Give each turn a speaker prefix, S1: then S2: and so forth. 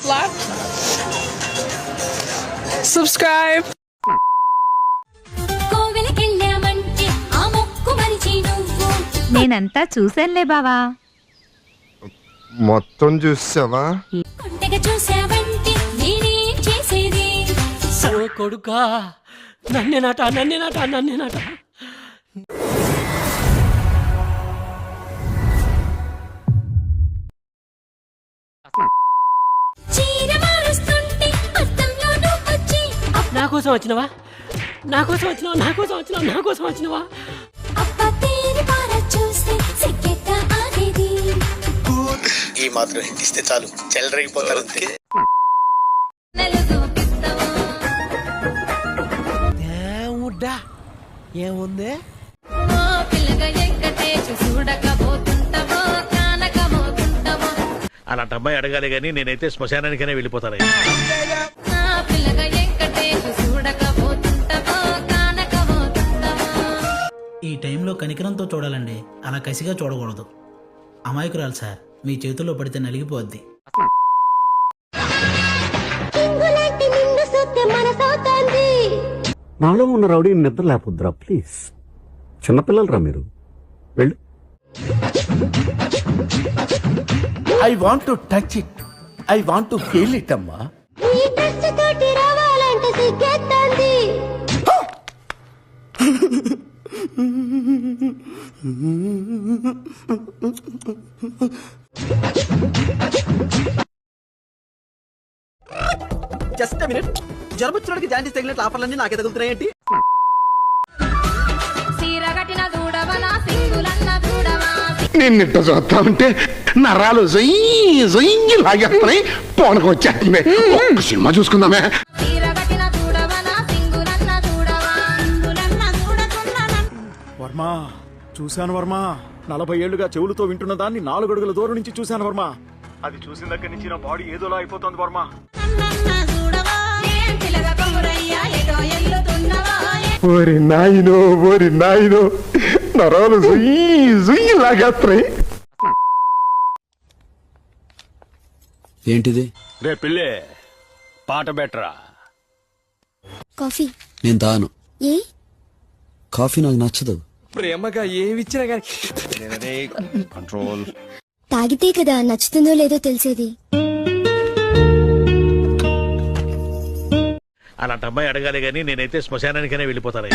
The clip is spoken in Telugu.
S1: Like, subscribe.
S2: నేనంతా చూశానులే బావా.
S3: మొత్తం చూసావా?
S4: కొడుకా నన్నేనాట. నా కోసం వచ్చినవా?
S5: ఈ మాత్రం హిట్ ఇస్తే చాలు, చెలరేగిపోతారు అంతే.
S4: దేవుడా ఏముంది?
S6: అలాంటి అమ్మాయి అడగాలి గానీ నేనైతే శ్మశానానికైనా వెళ్ళిపోతాను.
S7: ఈ టైంలో కనికరంతో చూడాలండి, అలా కసిగా చూడకూడదు. అమాయకురాలు సార్, మీ చేతుల్లో పడితే నలిగిపోద్ది.
S8: నాలో ఉన్న రౌడీ నిద్ర లేకపోద్దురా ప్లీజ్. చిన్నపిల్లలరా మీరు, వెళ్ళు.
S5: I want to touch it, I want to feel it అమ్మా.
S4: జస్ట్ మినిట్, జరబుచ్చుడికి జాండీస్ తగిలినట్లు ఆఫర్లన్నీ నాకే తగులుతున్నాయేంటి?
S3: నిన్నిట్ట చూస్తా ఉంటే నరాలు లాగేస్తున్నాయి, పోనకు వచ్చేస్తుంది. ఒక్క సినిమా చూసుకుందామే.
S9: వర్మా చూశాను వర్మా, 40 ఏళ్లుగా చెవులతో వింటున్న దాన్ని 4 అడుగుల దూరం నుంచి చూశాను వర్మా. అది చూసిన దగ్గర నుంచి నా బాడీ ఏదోలా అయిపోతుంది వర్మా.
S3: ఓరి నాయనో నరాలు లాగేస్తున్నాయి.
S8: ఏంటిది?
S6: రే పిల్లే, పాట బెటరా.
S2: కాఫీ
S8: నేను తాను.
S2: ఏ
S8: కాఫీ నాకు నచ్చదు.
S4: ప్రేమగా ఏమిచ్చినా గానీ
S5: కంట్రోల్.
S2: తాగితే కదా నచ్చుతుందో లేదో తెలిసేది.
S6: అలాంటి అమ్మాయి అడగాలి గానీ నేనైతే శ్మశానానికైనా వెళ్ళిపోతాను.